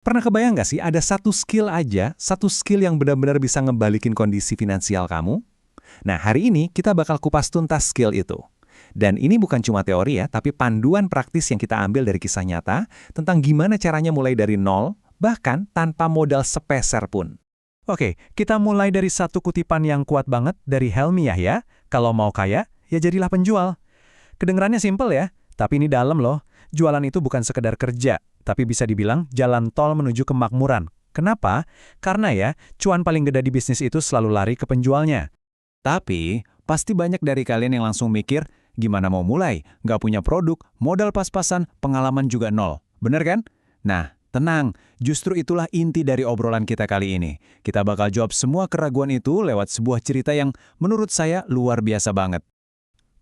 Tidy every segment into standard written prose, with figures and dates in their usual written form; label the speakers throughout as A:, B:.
A: Pernah kebayang nggak sih ada satu skill aja, satu skill yang benar-benar bisa ngebalikin kondisi finansial kamu? Nah, hari ini kita bakal kupas tuntas skill itu. Dan ini bukan cuma teori ya, tapi panduan praktis yang kita ambil dari kisah nyata tentang gimana caranya mulai dari nol, bahkan tanpa modal sepeser pun.
B: Oke, kita mulai dari satu kutipan yang kuat banget dari Helmi Yahya. Kalau mau kaya, ya jadilah penjual. Kedengerannya simpel ya, tapi ini dalam loh. Jualan itu bukan sekedar kerja, tapi bisa dibilang jalan tol menuju kemakmuran. Kenapa? Karena ya, cuan paling gede di bisnis itu selalu lari ke penjualnya.
A: Tapi, pasti banyak dari kalian yang langsung mikir, gimana mau mulai? Nggak punya produk, modal pas-pasan, pengalaman juga nol. Bener kan? Nah, tenang, justru itulah inti dari obrolan kita kali ini. Kita bakal jawab semua keraguan itu lewat sebuah cerita yang menurut saya luar biasa banget.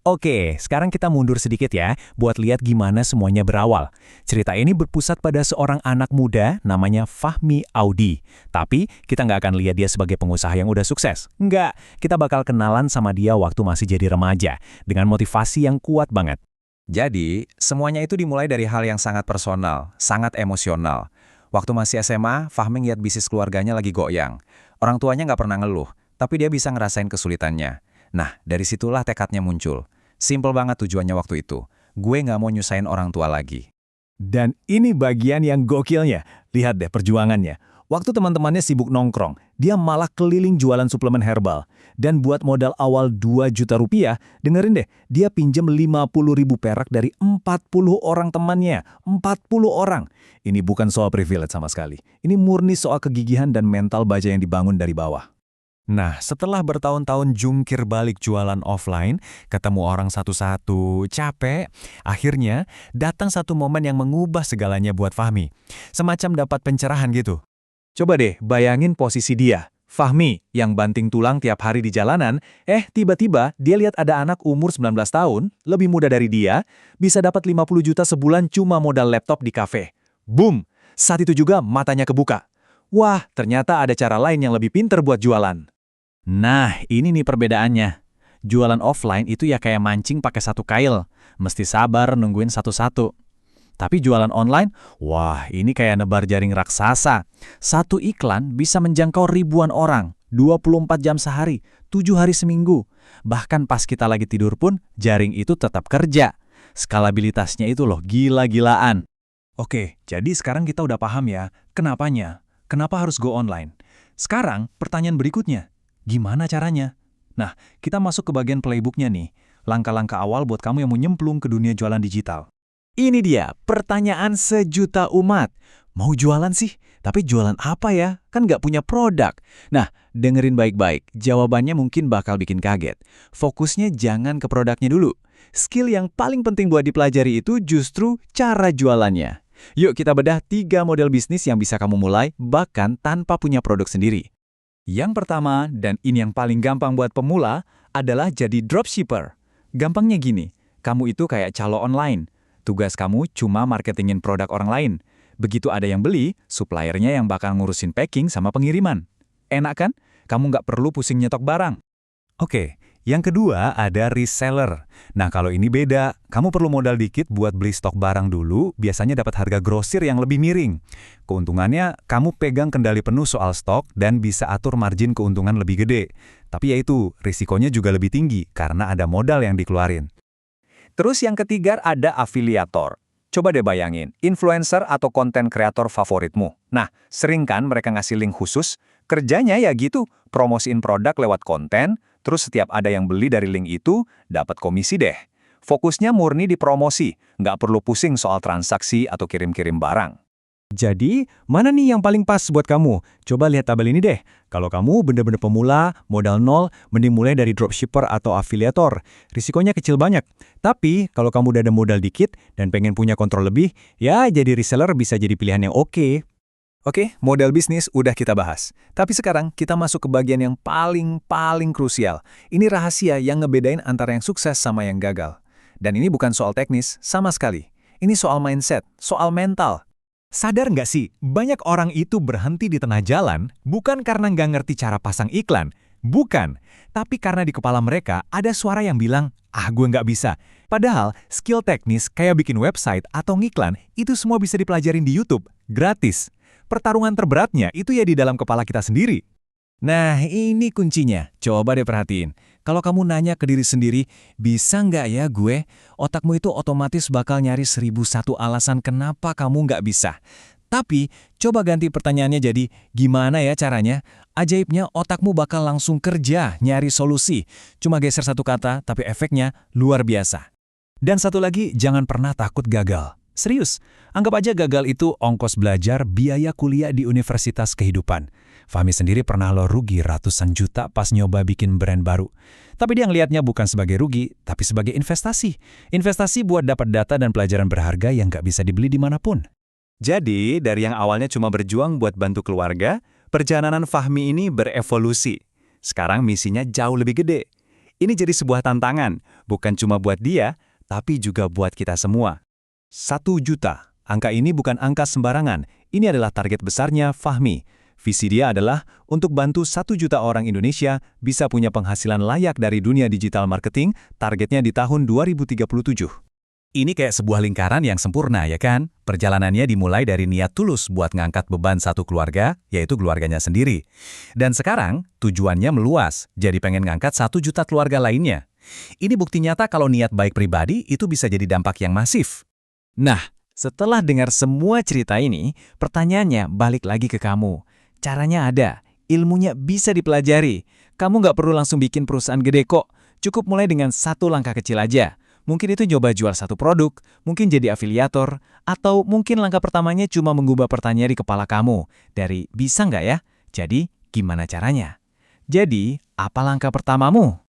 B: Oke, sekarang kita mundur sedikit ya, buat lihat gimana semuanya berawal. Cerita ini berpusat pada seorang anak muda namanya Fahmi Audi. Tapi, kita nggak akan lihat dia sebagai pengusaha yang udah sukses. Nggak, kita bakal kenalan sama dia waktu masih jadi remaja, dengan motivasi yang kuat banget.
A: Jadi, semuanya itu dimulai dari hal yang sangat personal, sangat emosional. Waktu masih SMA, Fahmi ngeliat bisnis keluarganya lagi goyang. Orang tuanya nggak pernah ngeluh, tapi dia bisa ngerasain kesulitannya. Nah, dari situlah tekadnya muncul. Simpel banget tujuannya waktu itu. Gue nggak mau nyusahin orang tua lagi.
B: Dan ini bagian yang gokilnya. Lihat deh perjuangannya. Waktu teman-temannya sibuk nongkrong, dia malah keliling jualan suplemen herbal. Dan buat modal awal 2 juta rupiah, dengerin deh, dia pinjam 50.000 perak dari 40 orang temannya. 40 orang. Ini bukan soal privilege sama sekali. Ini murni soal kegigihan dan mental baja yang dibangun dari bawah. Nah, setelah bertahun-tahun jungkir balik jualan offline, ketemu orang satu-satu, capek, akhirnya datang satu momen yang mengubah segalanya buat Fahmi. Semacam dapat pencerahan gitu. Coba deh bayangin posisi dia, Fahmi, yang banting tulang tiap hari di jalanan, tiba-tiba dia lihat ada anak umur 19 tahun, lebih muda dari dia, bisa dapat 50 juta sebulan cuma modal laptop di kafe. Boom! Saat itu juga matanya kebuka. Wah, ternyata ada cara lain yang lebih pinter buat jualan. Nah, ini nih perbedaannya. Jualan offline itu ya kayak mancing pakai satu kail. Mesti sabar nungguin satu-satu. Tapi jualan online, wah ini kayak nebar jaring raksasa. Satu iklan bisa menjangkau ribuan orang, 24 jam sehari, 7 hari seminggu. Bahkan pas kita lagi tidur pun, jaring itu tetap kerja. Skalabilitasnya itu loh gila-gilaan. Oke, jadi sekarang kita udah paham ya, kenapanya? Kenapa harus go online? Sekarang, pertanyaan berikutnya. Gimana caranya? Nah, kita masuk ke bagian playbooknya nih. Langkah-langkah awal buat kamu yang mau nyemplung ke dunia jualan digital. Ini dia, pertanyaan sejuta umat. Mau jualan sih, tapi jualan apa ya? Kan nggak punya produk. Nah, dengerin baik-baik. Jawabannya mungkin bakal bikin kaget. Fokusnya jangan ke produknya dulu. Skill yang paling penting buat dipelajari itu justru cara jualannya. Yuk kita bedah 3 model bisnis yang bisa kamu mulai, bahkan tanpa punya produk sendiri. Yang pertama, dan ini yang paling gampang buat pemula, adalah jadi dropshipper. Gampangnya gini, kamu itu kayak calo online. Tugas kamu cuma marketingin produk orang lain. Begitu ada yang beli, suppliernya yang bakal ngurusin packing sama pengiriman. Enak kan? Kamu nggak perlu pusing nyetok barang. Oke, yang kedua ada reseller. Nah kalau ini beda, kamu perlu modal dikit buat beli stok barang dulu, biasanya dapat harga grosir yang lebih miring. Keuntungannya, kamu pegang kendali penuh soal stok dan bisa atur margin keuntungan lebih gede. Tapi ya itu, risikonya juga lebih tinggi karena ada modal yang dikeluarin. Terus yang ketiga ada afiliator. Coba deh bayangin, influencer atau konten kreator favoritmu. Nah, sering kan mereka ngasih link khusus? Kerjanya ya gitu, promosiin produk lewat konten, terus setiap ada yang beli dari link itu, dapat komisi deh. Fokusnya murni di promosi, nggak perlu pusing soal transaksi atau kirim-kirim barang. Jadi, mana nih yang paling pas buat kamu? Coba lihat tabel ini deh. Kalau kamu bener-bener pemula, modal nol, mending mulai dari dropshipper atau afiliator. Risikonya kecil banyak. Tapi, kalau kamu udah ada modal dikit dan pengen punya kontrol lebih, ya jadi reseller bisa jadi pilihan yang oke. Oke, model bisnis udah kita bahas. Tapi sekarang kita masuk ke bagian yang paling krusial. Ini rahasia yang ngebedain antara yang sukses sama yang gagal. Dan ini bukan soal teknis, sama sekali. Ini soal mindset, soal mental. Sadar nggak sih, banyak orang itu berhenti di tengah jalan bukan karena nggak ngerti cara pasang iklan. Bukan, tapi karena di kepala mereka ada suara yang bilang, gue nggak bisa. Padahal, skill teknis kayak bikin website atau ngiklan, itu semua bisa dipelajarin di YouTube, gratis. Pertarungan terberatnya itu ya di dalam kepala kita sendiri. Nah, ini kuncinya. Coba deh perhatiin. Kalau kamu nanya ke diri sendiri, bisa nggak ya gue? Otakmu itu otomatis bakal nyari 1001 alasan kenapa kamu nggak bisa. Tapi, coba ganti pertanyaannya jadi, gimana ya caranya? Ajaibnya, otakmu bakal langsung kerja nyari solusi. Cuma geser satu kata, tapi efeknya luar biasa. Dan satu lagi, jangan pernah takut gagal. Serius, anggap aja gagal itu ongkos belajar, biaya kuliah di universitas kehidupan. Fahmi sendiri pernah lo rugi ratusan juta pas nyoba bikin brand baru. Tapi dia ngelihatnya bukan sebagai rugi, tapi sebagai investasi. Investasi buat dapat data dan pelajaran berharga yang nggak bisa dibeli dimanapun.
A: Jadi, dari yang awalnya cuma berjuang buat bantu keluarga, perjalanan Fahmi ini berevolusi. Sekarang misinya jauh lebih gede. Ini jadi sebuah tantangan, bukan cuma buat dia, tapi juga buat kita semua. 1 juta. Angka ini bukan angka sembarangan. Ini adalah target besarnya Fahmi. Visi dia adalah untuk bantu 1 juta orang Indonesia bisa punya penghasilan layak dari dunia digital marketing, targetnya di tahun 2037.
B: Ini kayak sebuah lingkaran yang sempurna, ya kan? Perjalanannya dimulai dari niat tulus buat ngangkat beban satu keluarga, yaitu keluarganya sendiri. Dan sekarang, tujuannya meluas, jadi pengen ngangkat 1 juta keluarga lainnya. Ini bukti nyata kalau niat baik pribadi itu bisa jadi dampak yang masif. Nah, setelah dengar semua cerita ini, pertanyaannya balik lagi ke kamu. Caranya ada, ilmunya bisa dipelajari. Kamu nggak perlu langsung bikin perusahaan gede kok. Cukup mulai dengan satu langkah kecil aja. Mungkin itu coba jual satu produk, mungkin jadi afiliator, atau mungkin langkah pertamanya cuma mengubah pertanyaan di kepala kamu. Dari bisa nggak ya? Jadi, gimana caranya? Jadi, apa langkah pertamamu?